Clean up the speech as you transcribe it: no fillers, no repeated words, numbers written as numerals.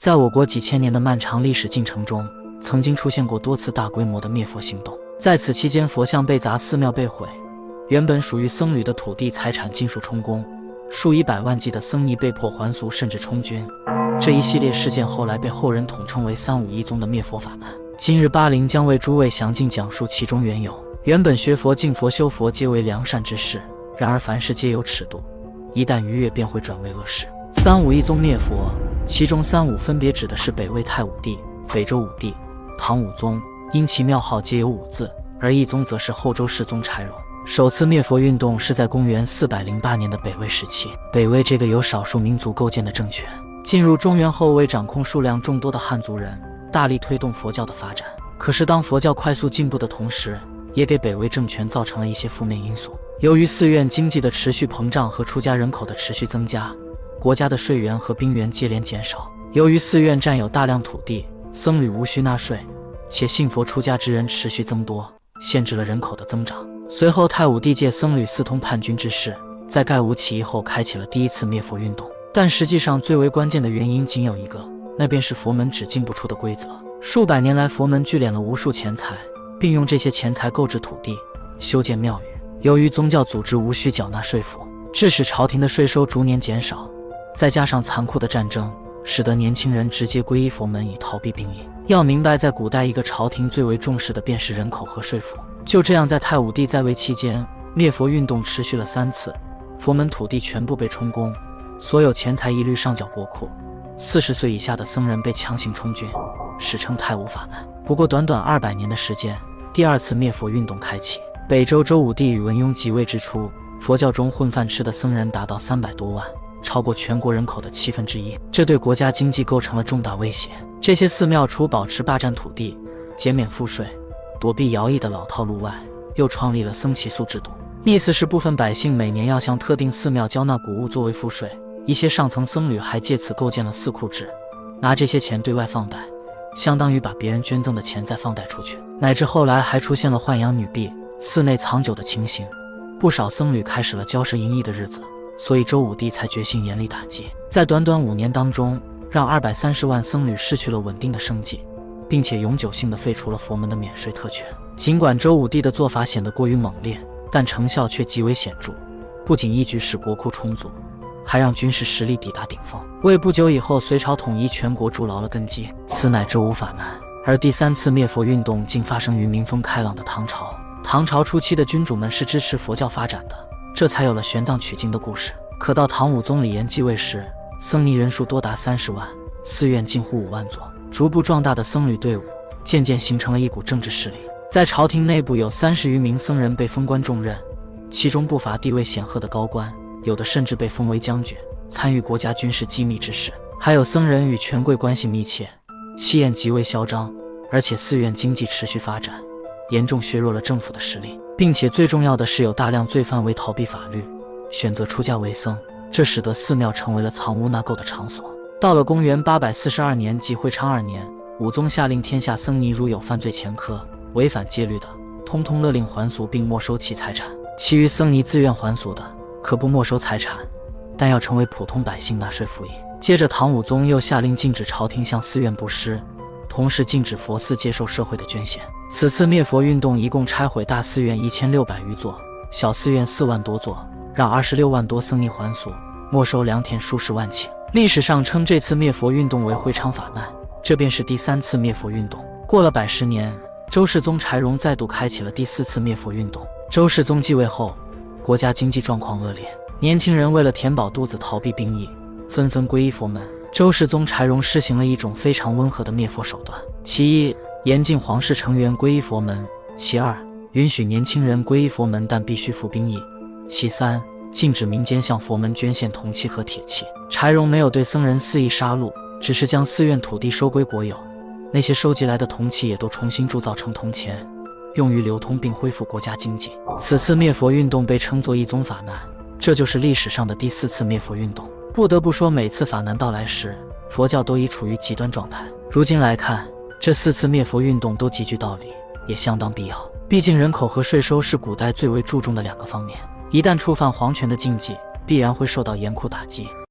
在我国几千年的漫长历史进程中，曾经出现过多次大规模的灭佛行动。在此期间，佛像被砸，寺庙被毁，原本属于僧侣的土地财产尽数充公，数以百万计的僧尼被迫还俗甚至充军。这一系列事件后来被后人统称为351宗的灭佛法难。今日巴陵将为诸位详尽讲述其中缘由。原本学佛、敬佛、修佛皆为良善之事，然而凡事皆有尺度，一旦逾越便会转为恶事。351宗灭佛，其中351分别指的是北魏太武帝、北周武帝、唐武宗，因其庙号皆有5字，而一宗则是后周世宗柴荣。首次灭佛运动是在公元408年的北魏时期。北魏这个由少数民族构建的政权，进入中原后，为掌控数量众多的汉族人，大力推动佛教的发展。可是当佛教快速进步的同时，也给北魏政权造成了一些负面因素。由于寺院经济的持续膨胀和出家人口的持续增加，国家的税源和兵源接连减少。由于寺院占有大量土地，僧侣无需纳税，且信佛出家之人持续增多，限制了人口的增长。随后太武帝借僧侣私通叛军之势，在盖吴起义后开启了第一次灭佛运动。但实际上最为关键的原因仅有一个，那便是佛门只进不出的规则。数百年来，佛门聚敛了无数钱财，并用这些钱财购置土地，修建庙宇。由于宗教组织无需缴纳税赋，致使朝廷的税收逐年减少，再加上残酷的战争，使得年轻人直接皈依佛门以逃避兵役。要明白，在古代一个朝廷最为重视的便是人口和税赋。就这样，在太武帝在位期间，灭佛运动持续了3次，佛门土地全部被充公，所有钱财一律上缴国库。40岁以下的僧人被强行充军，史称太武法难。不过短短200年的时间，第2次灭佛运动开启。北周周武帝宇文邕即位之初，佛教中混饭吃的僧人达到300多万，超过全国人口的1/7，这对国家经济构成了重大威胁。这些寺庙除保持霸占土地、减免赋税、躲避徭役的老套路外，又创立了僧期宿制度，意思是部分百姓每年要向特定寺庙交纳谷物作为赋税。一些上层僧侣还借此构建了寺库制，拿这些钱对外放贷，相当于把别人捐赠的钱再放贷出去。乃至后来还出现了豢养女婢、寺内藏酒的情形，不少僧侣开始了骄奢淫逸的日子，所以周武帝才决心严厉打击。在短短5年当中，让230万僧侣失去了稳定的生计，并且永久性的废除了佛门的免税特权。尽管周武帝的做法显得过于猛烈，但成效却极为显著，不仅一举使国库充足，还让军事实力抵达顶峰，为不久以后隋朝统一全国筑牢了根基。此乃周武法难。而第3次灭佛运动竟发生于民风开朗的唐朝。唐朝初期的君主们是支持佛教发展的，这才有了玄奘取经的故事。可到唐武宗李炎继位时，僧尼人数多达30万，寺院近乎5万座，逐步壮大的僧侣队伍渐渐形成了一股政治势力。在朝廷内部有30余名僧人被封官重任，其中不乏地位显赫的高官，有的甚至被封为将军，参与国家军事机密之事。还有僧人与权贵关系密切，气焰极为嚣张，而且寺院经济持续发展，严重削弱了政府的实力，并且最重要的是有大量罪犯为逃避法律，选择出家为僧，这使得寺庙成为了藏污纳垢的场所。到了公元842年即会昌2年，武宗下令天下僧尼如有犯罪前科、违反戒律的，通通勒令还俗并没收其财产，其余僧尼自愿还俗的，可不没收财产，但要成为普通百姓纳税赋役。接着唐武宗又下令禁止朝廷向寺院布施，同时禁止佛寺接受社会的捐献。此次灭佛运动一共拆毁大寺院1600余座，小寺院4万多座，让26万多僧尼还俗，没收良田数十万顷。历史上称这次灭佛运动为会昌法难，这便是第3次灭佛运动。过了110年，周世宗柴荣再度开启了第4次灭佛运动。周世宗继位后，国家经济状况恶劣，年轻人为了填饱肚子逃避兵役，纷纷皈依佛门。周世宗柴荣施行了一种非常温和的灭佛手段：其一，严禁皇室成员皈依佛门；其二，允许年轻人皈依佛门，但必须服兵役；其三，禁止民间向佛门捐献铜器和铁器。柴荣没有对僧人肆意杀戮，只是将寺院土地收归国有，那些收集来的铜器也都重新铸造成铜钱，用于流通并恢复国家经济。此次灭佛运动被称作一宗法难，这就是历史上的第4次灭佛运动。不得不说，每次法难到来时，佛教都已处于极端状态。如今来看，这4次灭佛运动都极具道理，也相当必要。毕竟人口和税收是古代最为注重的2个方面，一旦触犯皇权的禁忌，必然会受到严酷打击。